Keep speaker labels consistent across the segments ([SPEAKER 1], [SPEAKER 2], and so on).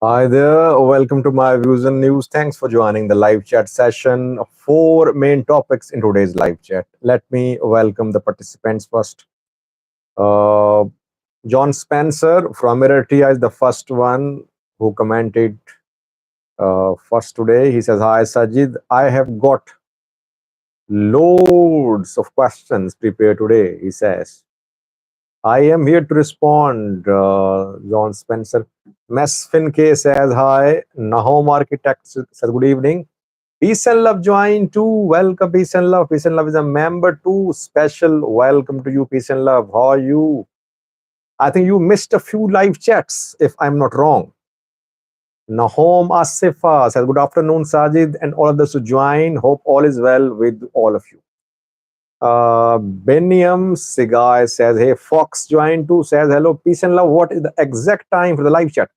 [SPEAKER 1] Hi there, welcome to my views and news. Thanks for joining the live chat session. Four main topics in today's live chat. Let me welcome the participants first. Uh, John Spencer from Eritrea is the first one who commented first today. He says, "Hi Sajid, I have got loads of questions prepared today." He says, "I am here to respond." John Spencer. Mesfin K says, "Hi." Nahom Architect says, "Good evening." Peace and Love joined too. Welcome, Peace and Love. Peace and Love is a member too. Special welcome to you, Peace and Love. How are you? I think you missed a few live chats, if I'm not wrong. Nahom Asifa says, "Good afternoon, Sajid, and all of those who join. Hope all is well with all of you." Beniam Sigai says, "Hey, Fox joined too." Says, "Hello, Peace and Love. What is the exact time for the live chat?"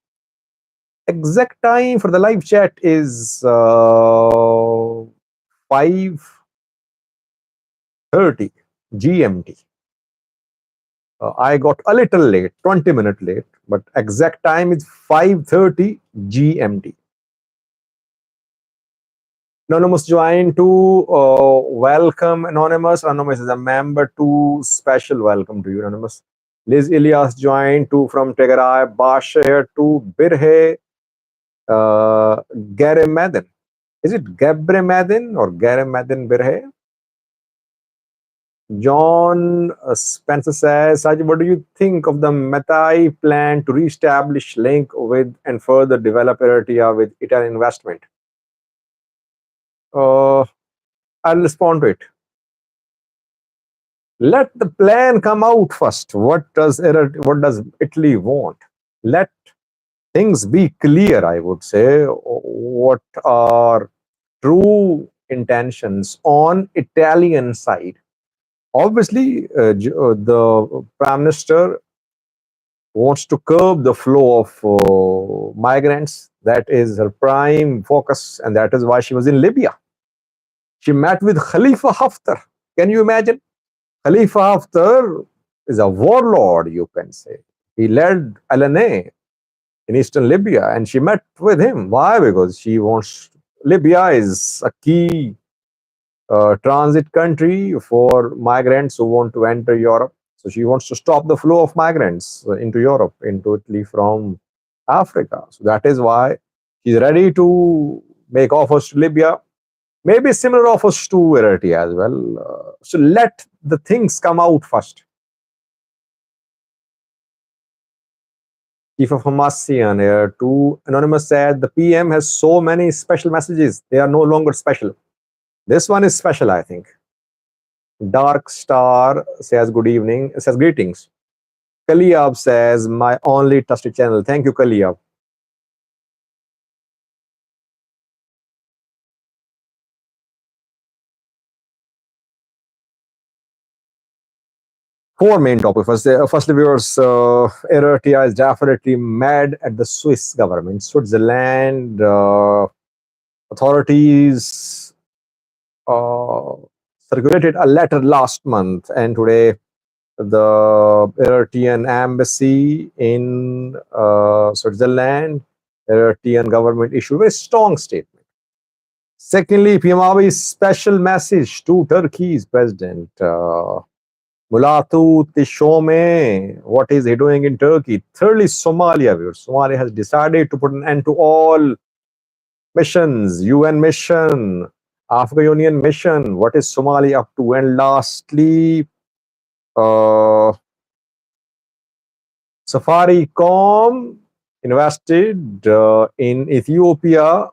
[SPEAKER 1] Exact time for the live chat is 5:30 GMT. I got a little late, 20 minutes late, but exact time is 5:30 GMT. Anonymous joined to welcome Anonymous. Anonymous is a member to special welcome to you, Anonymous. Liz Ilyas joined to from Tigray, Basha here to Birhe Gare Madin. Is it Gabre Madin or Gare Madin Birhe? John Spencer says, "Sajid, what do you think of the Metai plan to re-establish link with and further develop Eritrea with Italian investment?" I'll respond to it. Let the plan come out first. What does Italy want? Let things be clear, I would say. What are true intentions on Italian side? Obviously, the Prime Minister wants to curb the flow of migrants. That is her prime focus, and that is why she was in Libya. She met with Khalifa Haftar. Can you imagine? Khalifa Haftar is a warlord, you can say. He led LNA in eastern Libya, and she met with him. Why? Because she wants. Libya is a key transit country for migrants who want to enter Europe. So she wants to stop the flow of migrants into Europe, into Italy from Africa. So that is why she's ready to make offers to Libya, maybe similar offers to Eritrea as well. So let the things come out first. Chief of Hamasyan here to Anonymous said, "The PM has so many special messages. They are no longer special." This one is special, I think. Dark Star says, "Good evening," says, "Greetings." Kaliyab says, "My only trusted channel." Thank you, Kaliyab. Four main topics. Firstly, viewers, Eritrea is definitely mad at the Swiss government. Switzerland authorities circulated a letter last month, and today the Eritrean embassy in Switzerland, Eritrean government issued a very strong statement. Secondly, PM Abiy's special message to Turkey's president, Mulatu Tishome, what is he doing in Turkey? Thirdly, Somalia. Somalia has decided to put an end to all missions, UN mission, African Union mission. What is Somalia up to? And lastly, Safaricom invested in Ethiopia,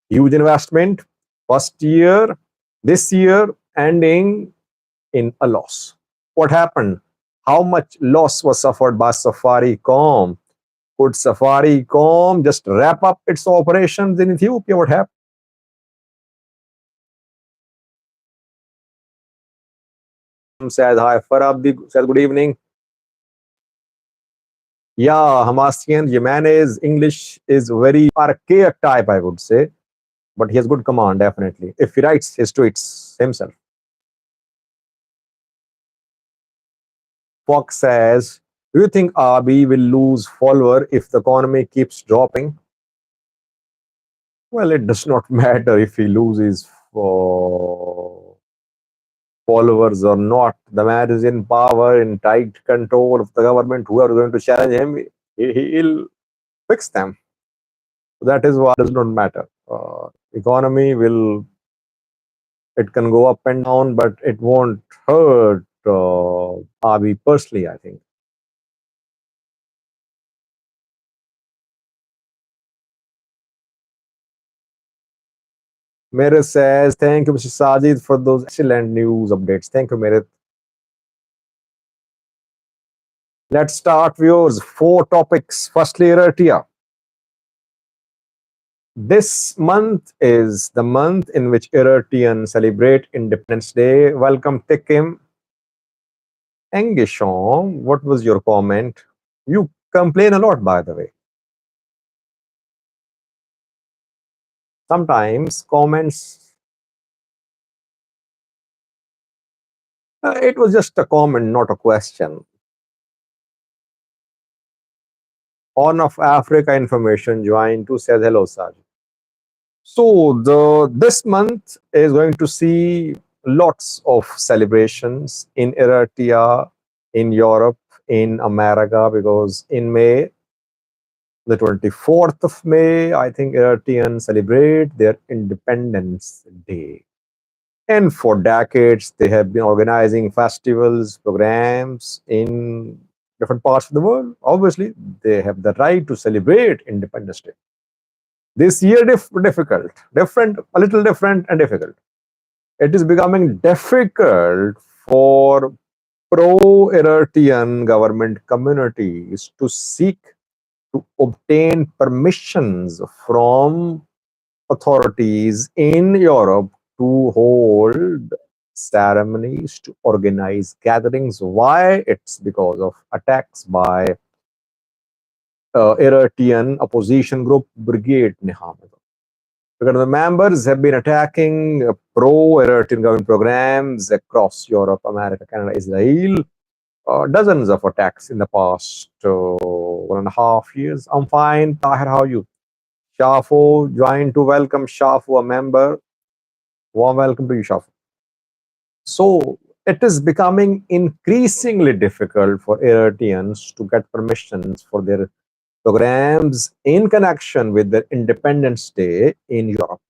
[SPEAKER 1] huge investment, first year, this year ending in a loss. What happened? How much loss was suffered by Safaricom? Could Safaricom just wrap up its operations in Ethiopia? What happened? Says, "Hi, Farabdi," says, "Good evening." Yeah, Hamasian Jimenez English is very archaic type, I would say, but he has good command, definitely, if he writes his tweets himself. Fox says, Do you think Abiy will lose follower if the economy keeps dropping? Well, it does not matter if he loses followers or not. The man is in power, in tight control of the government. Who are going to challenge him? He'll fix them. That is what does not matter. Economy will, it can go up and down, but it won't hurt Abiy personally, I think. Merit says, thank you, Mr. Sajid, for those excellent news updates. Thank you, Merit. Let's start, viewers. 4 topics. Firstly, Eritrea. This month is the month in which Eritreans celebrate Independence Day. Welcome, Tekim. Engishon, what was your comment? You complain a lot, by the way. Sometimes comments, it was just a comment, not a question. Horn of Africa information joined to says hello, Saj. So this month is going to see lots of celebrations in Eritrea, in Europe, in America, because in May, the 24th of May, I think Eritreans celebrate their Independence Day. And for decades, they have been organizing festivals, programs in different parts of the world. Obviously, they have the right to celebrate Independence Day. This year, different, a little different and difficult. It is becoming difficult for pro-Eritrean government communities to seek to obtain permissions from authorities in Europe to hold ceremonies, to organize gatherings. Why? It's because of attacks by Eritrean opposition group Brigade Nihamid. Because the members have been attacking pro-Eritrean government programs across Europe, America, Canada, Israel. Dozens of attacks in the past 1.5 years. I'm fine. Tahir, how are you? Shafo joined to welcome Shafo, a member. Warm welcome to you, Shafo. So it is becoming increasingly difficult for Eritreans to get permissions for their programs in connection with their Independence Day in Europe.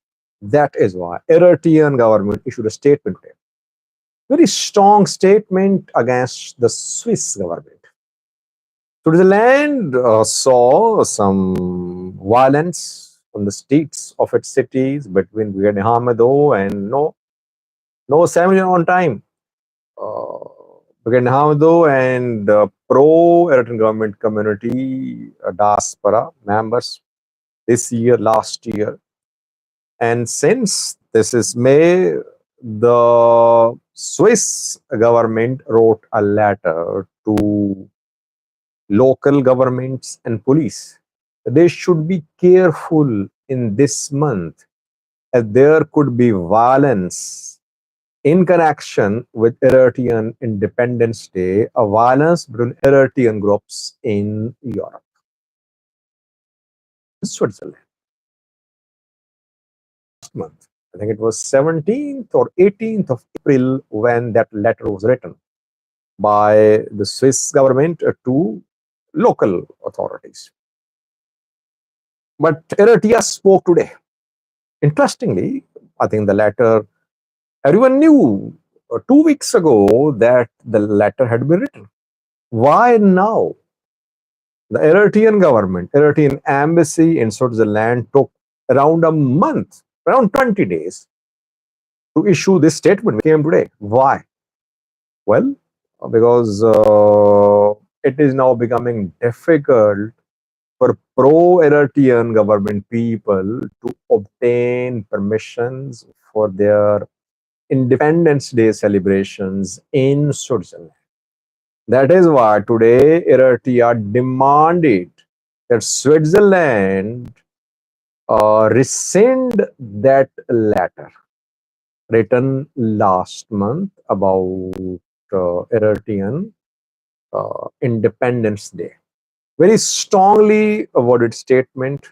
[SPEAKER 1] That is why Eritrean government issued a statement today. Very strong statement against the Swiss government. Switzerland saw some violence on the streets of its cities between Brigade Hamido and no ceremony on time. Brigade Hamido and pro-Eritrean government community diaspora members this year, last year. And since this is May, the Swiss government wrote a letter to local governments and police. They should be careful in this month as there could be violence in connection with Eritrean Independence Day, a violence between Eritrean groups in Europe. Switzerland. Last month, I think it was 17th or 18th of April when that letter was written by the Swiss government to local authorities. But Eritrea spoke today. Interestingly, I think the letter, everyone knew 2 weeks ago that the letter had been written. Why now? The Eritrean government, Eritrean embassy in Switzerland took around a month, around 20 days to issue this statement. Came today. Why? Well, because it is now becoming difficult for pro-Eritrean government people to obtain permissions for their Independence Day celebrations in Switzerland. That is why today Eritrea demanded that Switzerland rescind that letter written last month about Eritrean Independence Day. Very strongly worded statement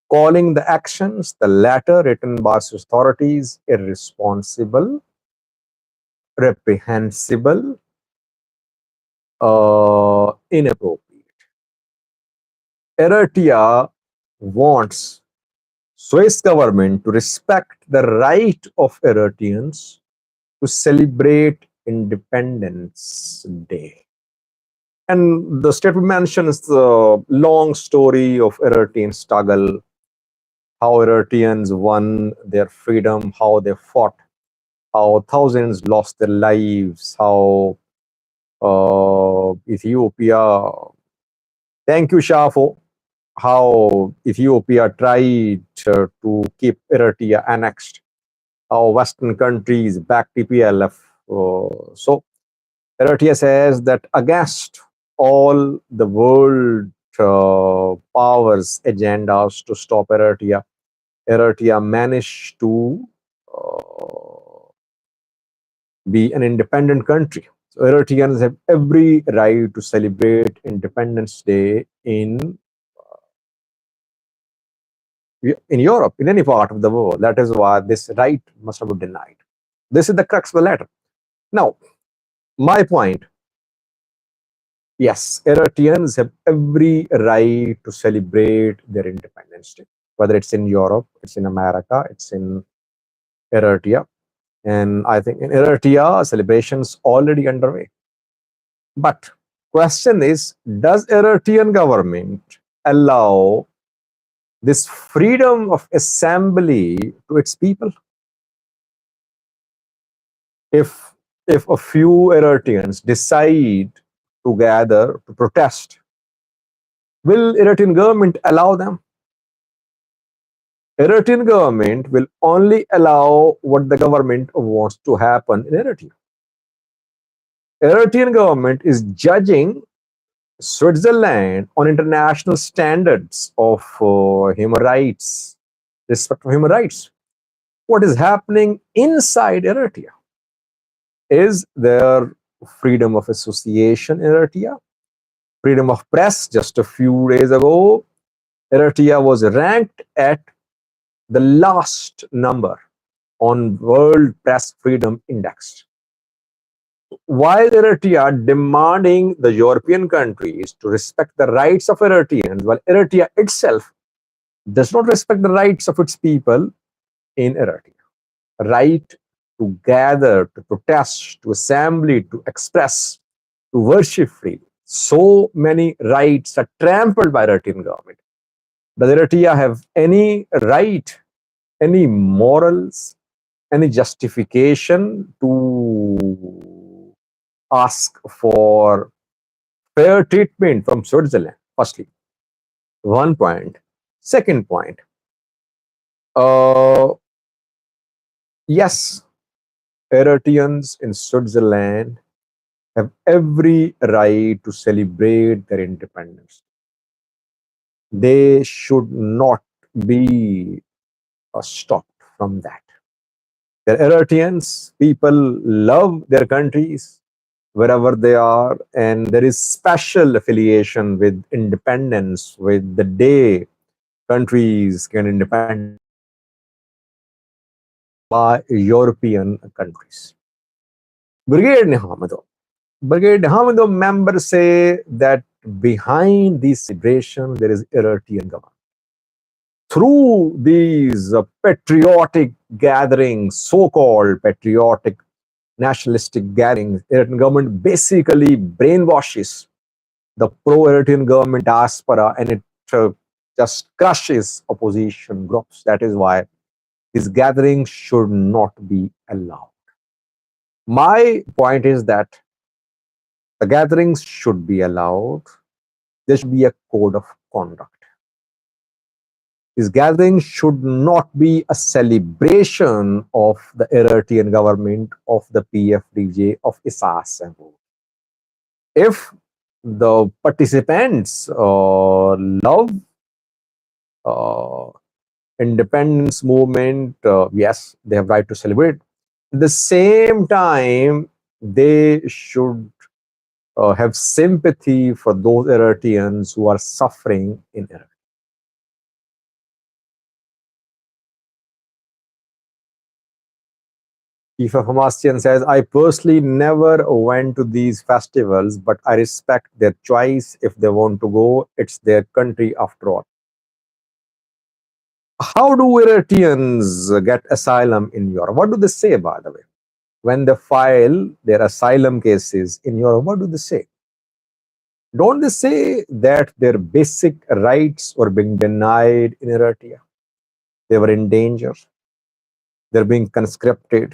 [SPEAKER 1] calling the actions, the latter written by authorities, irresponsible, reprehensible, inappropriate. Eritrea wants Swiss government to respect the right of Eritreans to celebrate Independence Day. And the statement mentions the long story of Eritrean struggle, how Eritreans won their freedom, how they fought, how thousands lost their lives, how Ethiopia, thank you, Shafo, how Ethiopia tried to keep Eritrea annexed, how Western countries backed TPLF. So Eritrea says that against all the world powers' agendas to stop Eritrea, Eritrea managed to be an independent country. So Eritreans have every right to celebrate Independence Day in Europe, in any part of the world. That is why this right must not be denied. This is the crux of the letter. Now, my point, yes, Eritreans have every right to celebrate their Independence Day, whether it's in Europe, it's in America, it's in Eritrea. And I think in Eritrea, celebrations already underway. But question is, does Eritrean government allow this freedom of assembly to its people? If a few Eritreans decide to gather to protest, will Eritrean government allow them? Eritrean government will only allow what the government wants to happen in Eritrea. Eritrean government is judging Switzerland on international standards of human rights, respect for human rights. What is happening inside Eritrea? Is there freedom of association in Eritrea? Freedom of press? Just a few days ago, Eritrea was ranked at the last number on World Press Freedom Index. While Eritrea demanding the European countries to respect the rights of Eritreans, while Eritrea itself does not respect the rights of its people in Eritrea. Right to gather, to protest, to assembly, to express, to worship freely. So many rights are trampled by Eritrean government. Does Eritrea have any right, any morals, any justification to ask for fair treatment from Switzerland? Firstly, one point. Second point, yes, Eritreans in Switzerland have every right to celebrate their independence. They should not be stopped from that. They're Eritreans. People love their countries wherever they are, and there is special affiliation with independence, with the day countries can independ by European countries. Brigade Nihamido members say that behind these celebrations there is Eritrean government. Through these patriotic gatherings, so-called patriotic nationalistic gatherings, Eritrean government basically brainwashes the pro-Eritrean government diaspora, and it just crushes opposition groups. That is why these gatherings should not be allowed. My point is that the gatherings should be allowed. There should be a code of conduct. These gatherings should not be a celebration of the Eritrean government, of the PFDJ, of ISAS. If the participants love independence movement, yes, they have right to celebrate. At the same time, they should have sympathy for those Eritreans who are suffering in Eritrea. Chief of Hamasyan says, I personally never went to these festivals, but I respect their choice. If they want to go, it's their country after all. How do Eritreans get asylum in Europe? What do they say, by the way? When they file their asylum cases in Europe, what do they say? Don't they say that their basic rights were being denied in Eritrea? They were in danger. They're being conscripted.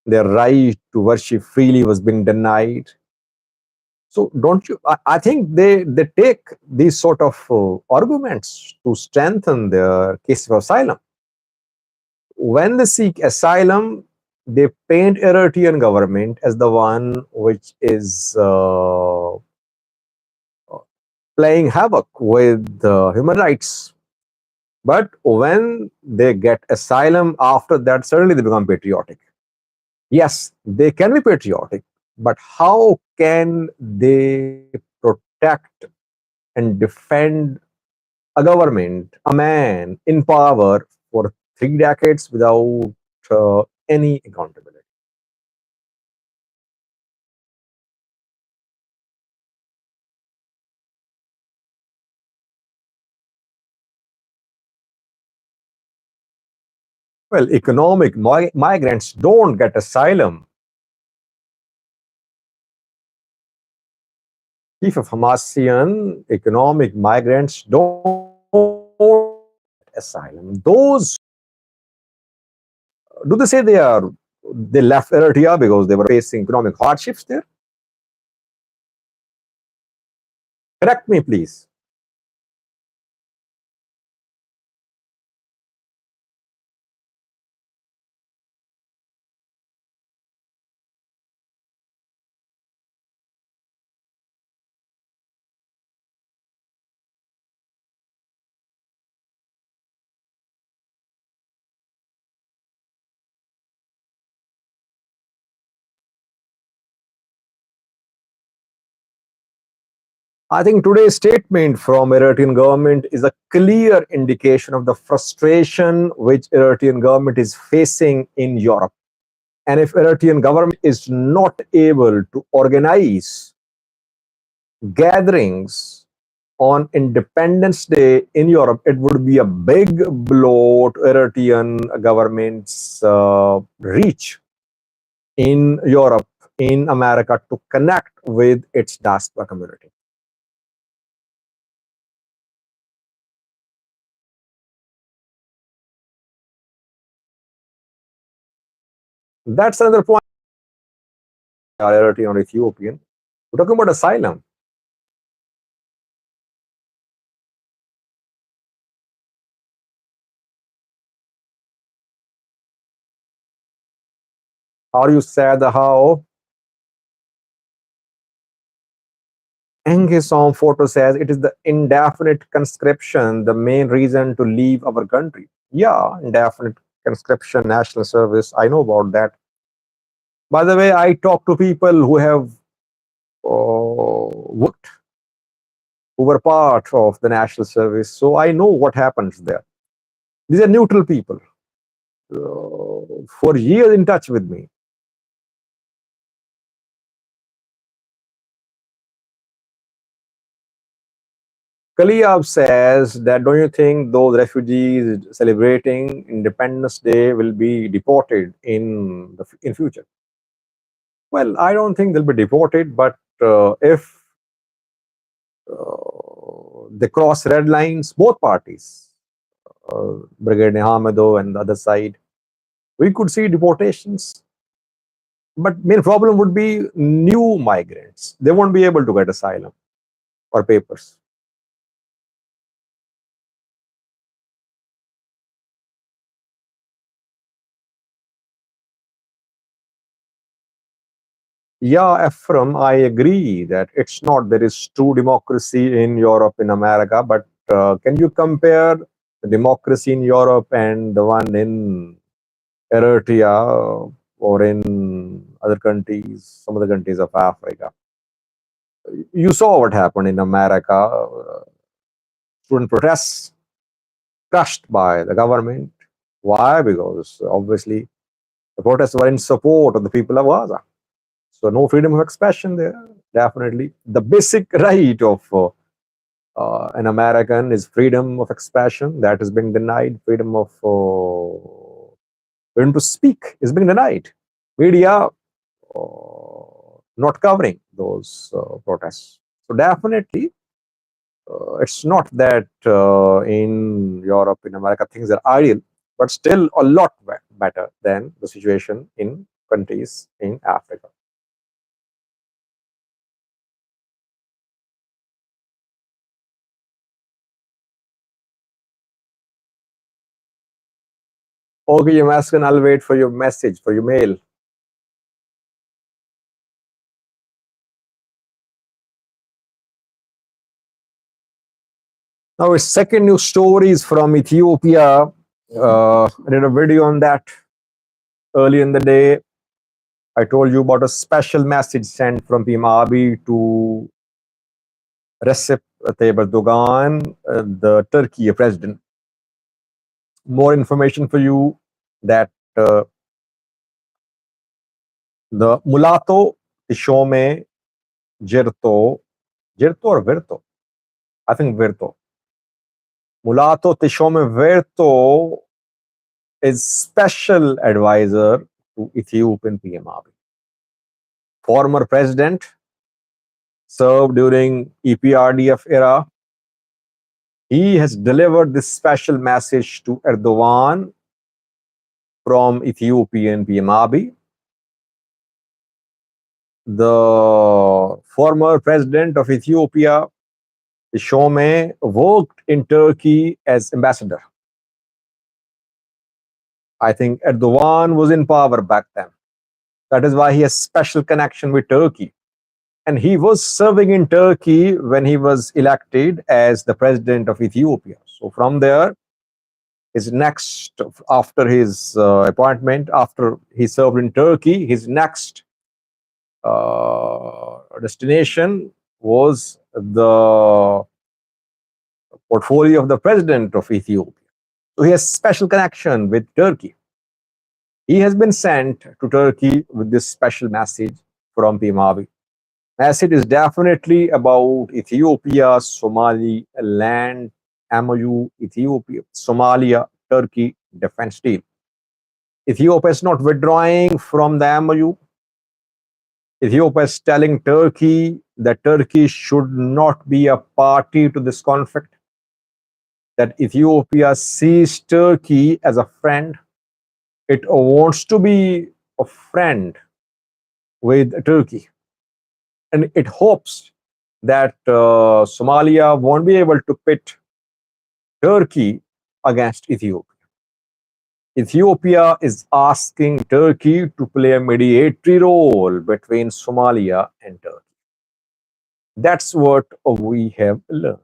[SPEAKER 1] Their right to worship freely was being denied. So don't you? I think they take these sort of arguments to strengthen their case of asylum. When they seek asylum, they paint Eritrean government as the one which is playing havoc with human rights. But when they get asylum after that, suddenly they become patriotic. Yes, they can be patriotic, but how can they protect and defend a government, a man in power for 3 decades without any accountability? Well, economic migrants don't get asylum. Chief of Hamasyan, economic migrants don't get asylum. Those, do they say they left Eritrea because they were facing economic hardships there? Correct me, please. I think today's statement from Eritrean government is a clear indication of the frustration which Eritrean government is facing in Europe. And if Eritrean government is not able to organize gatherings on Independence Day in Europe, it would be a big blow to Eritrean government's reach in Europe, in America, to connect with its diaspora community. That's another point. Eritrean or Ethiopian. We're talking about asylum. Are you sad how Engisom photo says it is the indefinite conscription, the main reason to leave our country? Yeah, indefinite conscription, national service. I know about that. By the way, I talk to people who have worked, who were part of the national service, so I know what happens there. These are neutral people, for years in touch with me. Kaliyab says that don't you think those refugees celebrating Independence Day will be deported in future? Well, I don't think they'll be deported, but if they cross red lines, both parties, Brigade Hamido and the other side, we could see deportations. But main problem would be new migrants. They won't be able to get asylum or papers. Yeah, Ephraim, I agree that it's not there is true democracy in Europe, in America, but can you compare the democracy in Europe and the one in Eritrea or in other countries, some of the countries of Africa? You saw what happened in America. Student protests crushed by the government. Why? Because obviously the protests were in support of the people of Gaza. So no freedom of expression there. Definitely, the basic right of an American is freedom of expression. That is being denied. Freedom to speak is being denied. Media not covering those protests. So definitely, it's not that in Europe, in America, things are ideal, but still a lot better than the situation in countries in Africa. Okay, you Maskin, I'll wait for your message, for your mail. Now, a second news story is from Ethiopia. I did a video on that early in the day. I told you about a special message sent from PM Abiy to Recep Tayyip Erdogan, the Turkey president. More information for you that the Mulato Tishome Girto or Virto? I think Virto. Mulato Tishome Virto is special advisor to Ethiopian PM Abiy. Former president, served during EPRDF era. He has delivered this special message to Erdogan from Ethiopian PM Abiy. The former president of Ethiopia, Shome, worked in Turkey as ambassador. I think Erdogan was in power back then. That is why he has special connection with Turkey. And he was serving in Turkey when he was elected as the president of Ethiopia. So from there, his next, after his appointment, after he served in Turkey, his next destination was the portfolio of the president of Ethiopia. So he has special connection with Turkey. He has been sent to Turkey with this special message from PM Abiy. Message is definitely about Ethiopia, Somaliland, MOU, Ethiopia, Somalia, Turkey defense deal. Ethiopia is not withdrawing from the MOU. Ethiopia is telling Turkey that Turkey should not be a party to this conflict, that Ethiopia sees Turkey as a friend. It wants to be a friend with Turkey. And it hopes that Somalia won't be able to pit Turkey against Ethiopia. Ethiopia is asking Turkey to play a mediatory role between Somalia and Turkey. That's what we have learned.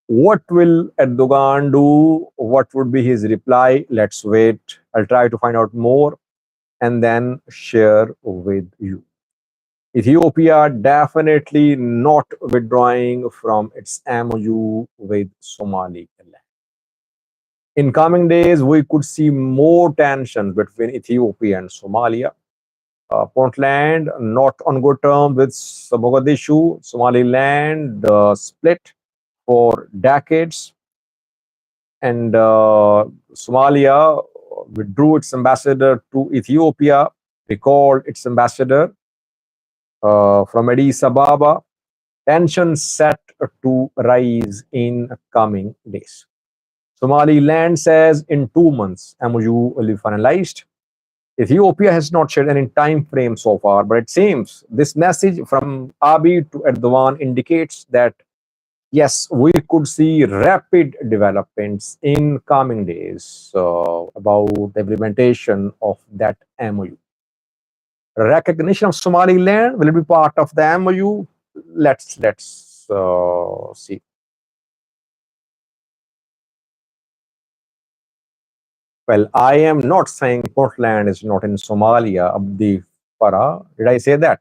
[SPEAKER 1] What will Erdogan do? What would be his reply? Let's wait. I'll try to find out more and then share with you. Ethiopia definitely not withdrawing from its MOU with Somaliland. In coming days, we could see more tension between Ethiopia and Somalia. Puntland not on good terms with Mogadishu. Somaliland split for decades, and Somalia withdrew its ambassador to Ethiopia, recalled its ambassador from Addis Ababa. Tension set to rise in coming days. Somaliland says in 2 months, MOU will be finalized. Ethiopia has not shared any time frame so far, but it seems this message from Abiy to Erdogan indicates that yes, we could see rapid developments in coming days about the implementation of that MOU. Recognition of Somaliland will it be part of the MOU? Let's see. Well, I am not saying Portland is not in Somalia, Abdi Farah. Did I say that?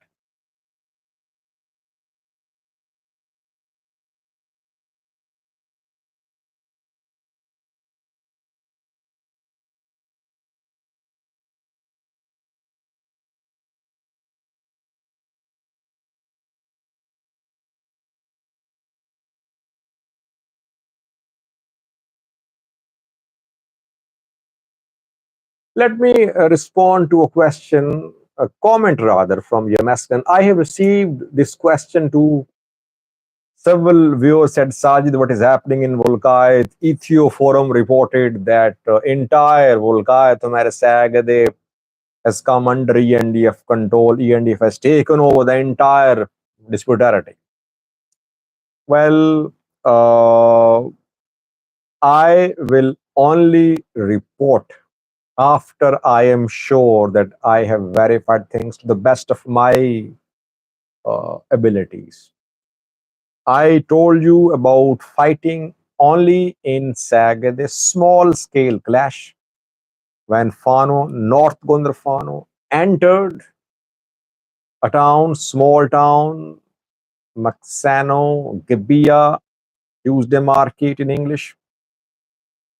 [SPEAKER 1] Let me respond to a question, a comment rather, from Yamaskan. I have received this question to several viewers. Said, Sajid, what is happening in Volkayat? Ethio Forum reported that entire Volkayat Sagade has come under ENDF control. ENDF has taken over the entire dispute territory. Well, I will only report after I am sure that I have verified things to the best of my abilities. I told you about fighting only in Sagade, a small scale clash when Fano, North Gondar Fano, entered a town, small town, Maksano, Gibia, Tuesday Market in English.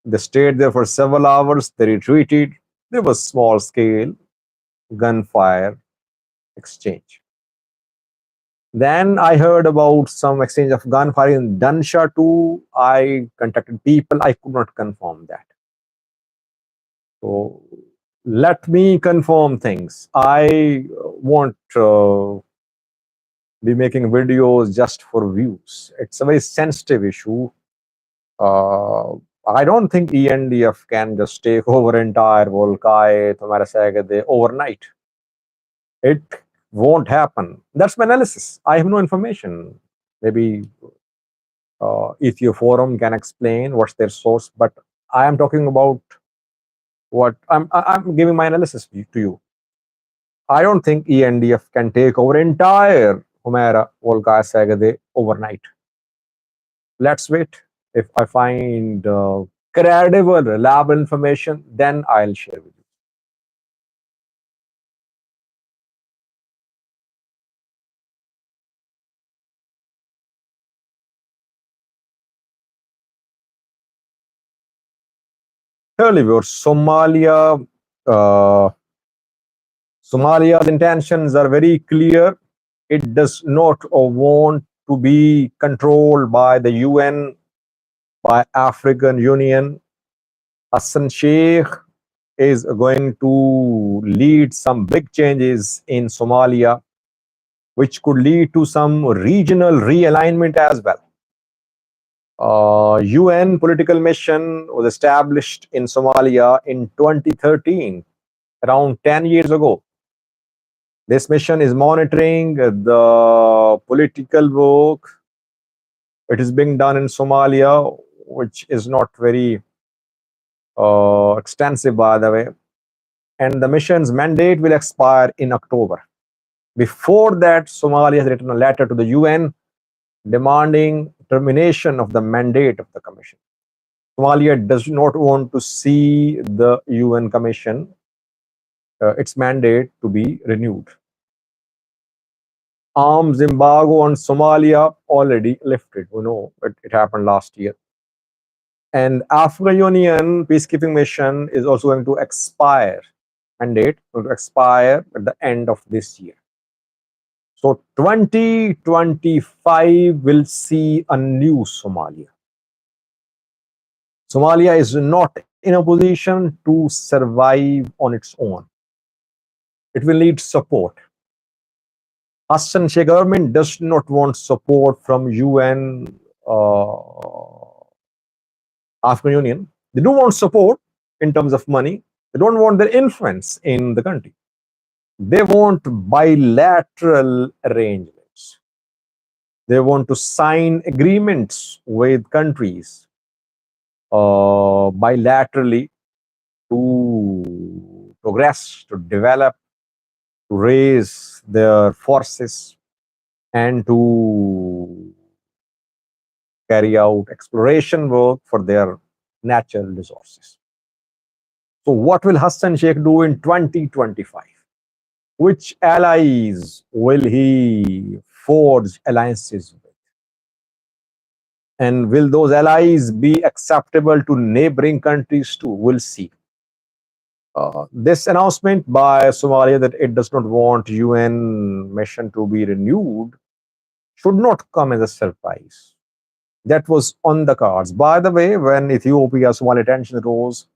[SPEAKER 1] They stayed there for several hours, they retreated. There was small scale gunfire exchange. Then I heard about some exchange of gunfire in Dansha too. I contacted people, I could not confirm that. So let me confirm things. I won't be making videos just for views. It's a very sensitive issue. Uh, I don't think ENDF can just take over entire Volkai, Tamarasagade overnight. It won't happen. That's my analysis. I have no information. Maybe Ethio Forum can explain what's their source, but I am talking about what I'm giving my analysis to you. I don't think ENDF can take over entire Humera Volkaya Sagade overnight. Let's wait. If I find credible, reliable information, then I'll share with you. Early uh, Somalia's intentions are very clear. It does not want to be controlled by the UN, by African Union. Hassan Sheikh is going to lead some big changes in Somalia, which could lead to some regional realignment as well. UN political mission was established in Somalia in 2013, around 10 years ago. This mission is monitoring the political work. It is being done in Somalia, which is not very extensive, by the way. And the mission's mandate will expire in October. Before that, Somalia has written a letter to the UN demanding termination of the mandate of the commission. Somalia does not want to see the UN commission, its mandate to be renewed. Arms embargo on Somalia already lifted. We know it happened last year. And African Union peacekeeping mission is also going to expire, mandate going to expire at the end of this year. So 2025 will see a new Somalia. Somalia is not in a position to survive on its own. It will need support. Hassan Sheikh government does not want support from UN, African Union. They don't want support in terms of money. They don't want their influence in the country. They want bilateral arrangements. They want to sign agreements with countries bilaterally to progress, to develop, to raise their forces, and to carry out exploration work for their natural resources. So, what will Hassan Sheikh do in 2025? Which allies will he forge alliances with? And will those allies be acceptable to neighboring countries too? We'll see. This announcement by Somalia that it does not want UN mission to be renewed should not come as a surprise. That was on the cards. By the way, when Ethiopia Somalia tension rose,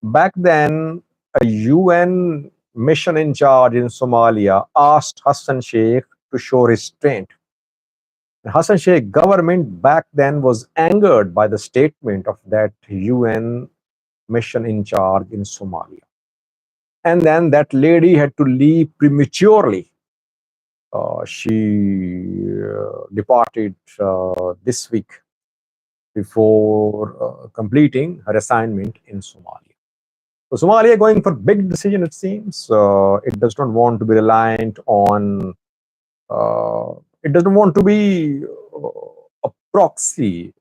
[SPEAKER 1] back then a UN mission in charge in Somalia asked Hassan Sheikh to show restraint. Hassan Sheikh government back then was angered by the statement of that UN mission in charge in Somalia. And then that lady had to leave prematurely. She departed this week before completing her assignment in Somalia. So Somalia going for big decision, it seems. It does not want to be reliant on, it doesn't want to be a proxy,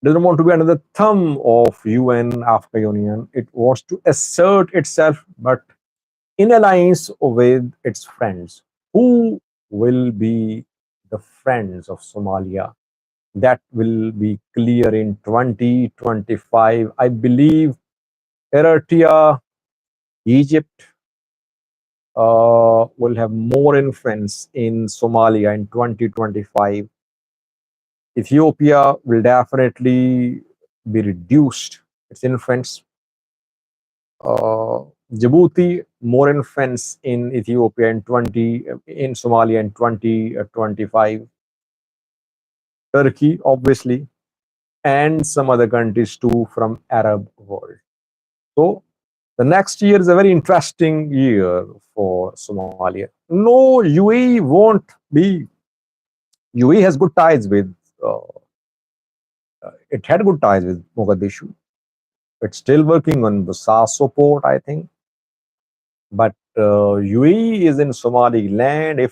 [SPEAKER 1] doesn't want to be under the thumb of UN, African Union. It wants to assert itself, but in alliance with its friends. Who will be the friends of Somalia? That will be clear in 2025. I believe Eritrea, Egypt will have more influence in Somalia in 2025. Ethiopia will definitely be reduced its influence. Djibouti, more influence in Ethiopia in Somalia in 2025. Turkey, obviously, and some other countries too from Arab world. So the next year is a very interesting year for Somalia. No, UAE won't be. UAE has good ties with. It had good ties with Mogadishu. It's still working on the SAS support, I think. But UAE is in Somaliland.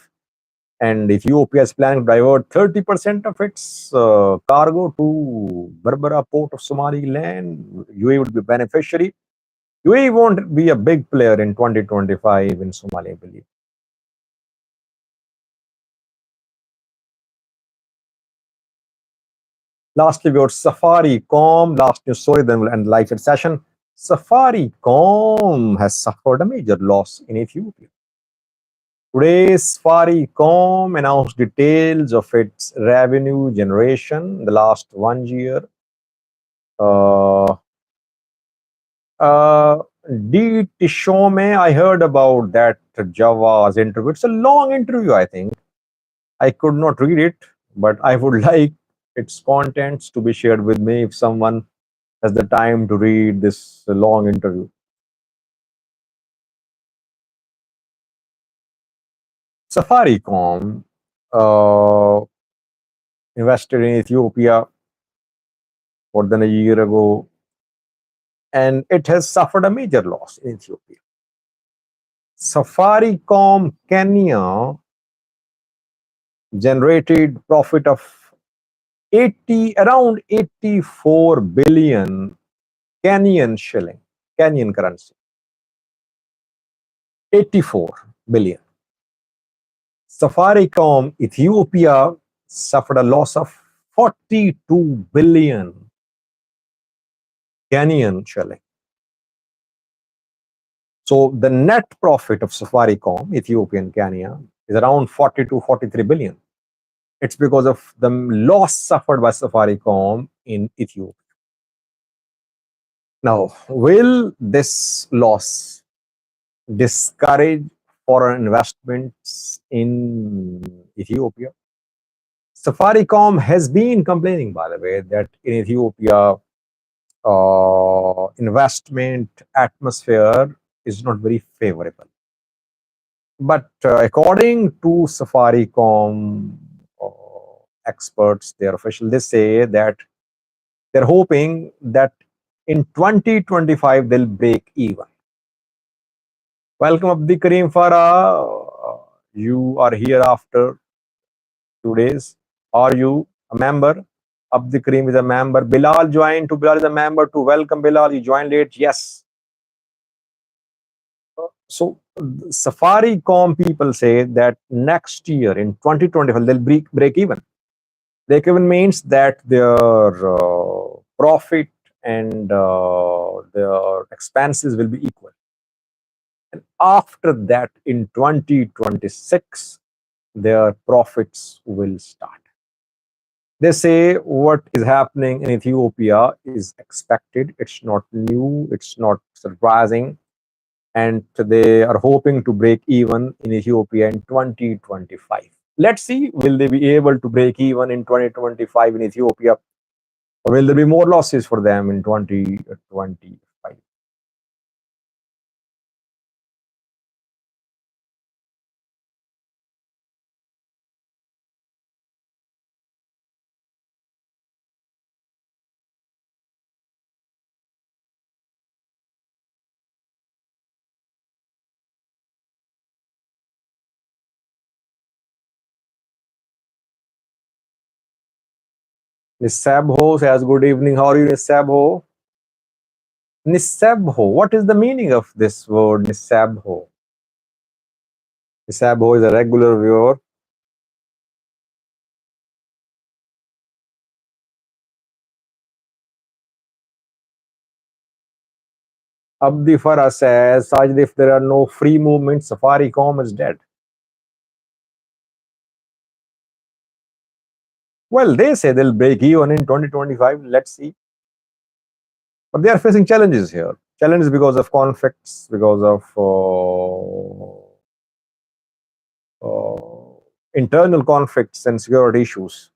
[SPEAKER 1] And Ethiopia is planning to divert 30% of its cargo to Berbera port of Somaliland. UAE would be beneficiary. UAE won't be a big player in 2025 in Somalia, I believe. Lastly, we got Safaricom. Last news story, then we'll end the live chat session. Safaricom has suffered a major loss in Ethiopia. Today, Safaricom announced details of its revenue generation in the last 1 year. Uh, D. Tishome, I heard about that Java's interview. It's a long interview, I think. I could not read it, but I would like its contents to be shared with me if someone has the time to read this long interview. Safaricom invested in Ethiopia more than a year ago, and it has suffered a major loss in Ethiopia. Safaricom Kenya generated profit of around 84 billion Kenyan shilling, Kenyan currency. 84 billion. Safaricom Ethiopia suffered a loss of 42 billion Kenyan shilling. So the net profit of Safaricom Ethiopian Kenya is around 40 to 43 billion. It's because of the loss suffered by Safaricom in Ethiopia. Now, will this loss discourage foreign investments in Ethiopia? Safaricom has been complaining, by the way, that in Ethiopia, investment atmosphere is not very favorable. But according to Safaricom experts, their officials, they say that they're hoping that in 2025 they'll break even. Welcome, Abdi Karim Farah. You are here after 2 days. Are you a member? Abdi Karim is a member. Bilal joined. To Bilal is a member. To welcome Bilal, you joined late. Yes. So Safaricom people say that next year in 2025 they'll break even. Break even means that their profit and their expenses will be equal. And after that, in 2026, their profits will start. They say what is happening in Ethiopia is expected. It's not new. It's not surprising. and they are hoping to break even in Ethiopia in 2025. Let's see, will they be able to break even in 2025 in Ethiopia, or will there be more losses for them in 2025? Nisabho says, good evening. How are you, Nisabho? Nisabho, what is the meaning of this word, Nisabho? Nisabho is a regular viewer. Abdi Farah says, Sajid, if there are no free movements, Safaricom is dead. Well, they say they'll break even in 2025. Let's see. But they are facing challenges here. Challenges because of conflicts, because of internal conflicts and security issues.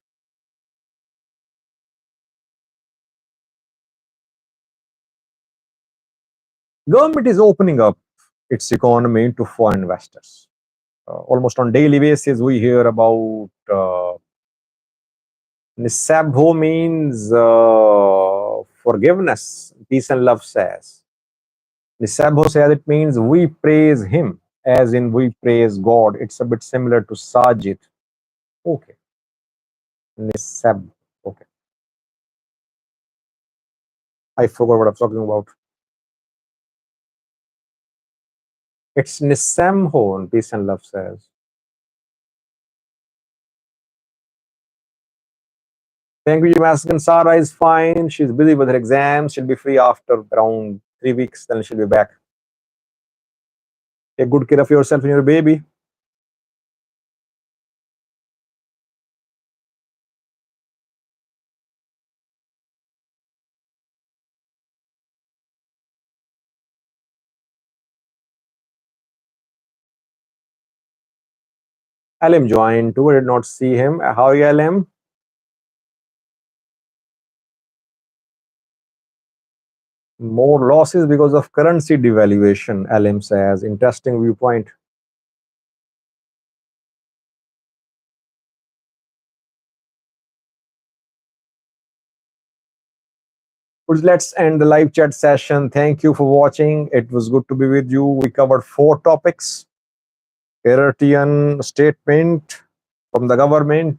[SPEAKER 1] Government is opening up its economy to foreign investors. Almost on daily basis, we hear about Nisabho means forgiveness. Peace and love says. Nisabho says it means we praise him, as in we praise God. It's a bit similar to Sajid. Okay. Nisab. Okay. I forgot what I'm talking about. It's Nisamho, and Peace and Love says. Thank you, Maskan. Sarah is fine. She's busy with her exams. She'll be free after around 3 weeks. Then she'll be back. Take good care of yourself and your baby. Alim joined too. I did not see him. How are you, Alim? More losses because of currency devaluation, Alim says. Interesting viewpoint. But let's end the live chat session. Thank you for watching. It was good to be with you. We covered 4 topics. Eritrean statement from the government,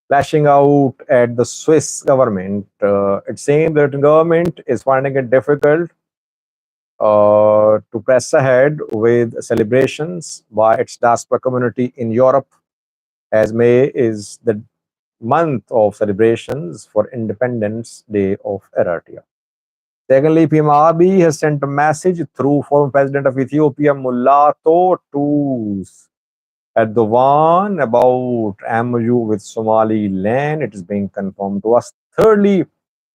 [SPEAKER 1] lashing out at the Swiss government. It seems that the government is finding it difficult to press ahead with celebrations by its diaspora community in Europe, as May is the month of celebrations for Independence Day of Eritrea. Secondly, PM Abiy has sent a message through former President of Ethiopia, Mullato, to Erdogan about MOU with Somaliland. It is being confirmed to us. Thirdly,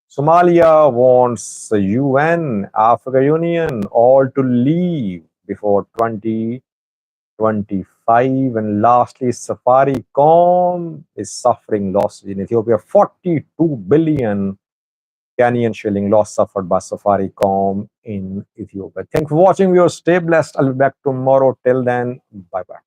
[SPEAKER 1] Somalia wants the UN, Africa Union, all to leave before 2025. And lastly, Safaricom is suffering losses in Ethiopia. 42 billion Kenyan shilling loss suffered by Safaricom in Ethiopia. Thanks for watching. Viewers, stay blessed. I'll be back tomorrow. Till then, bye bye.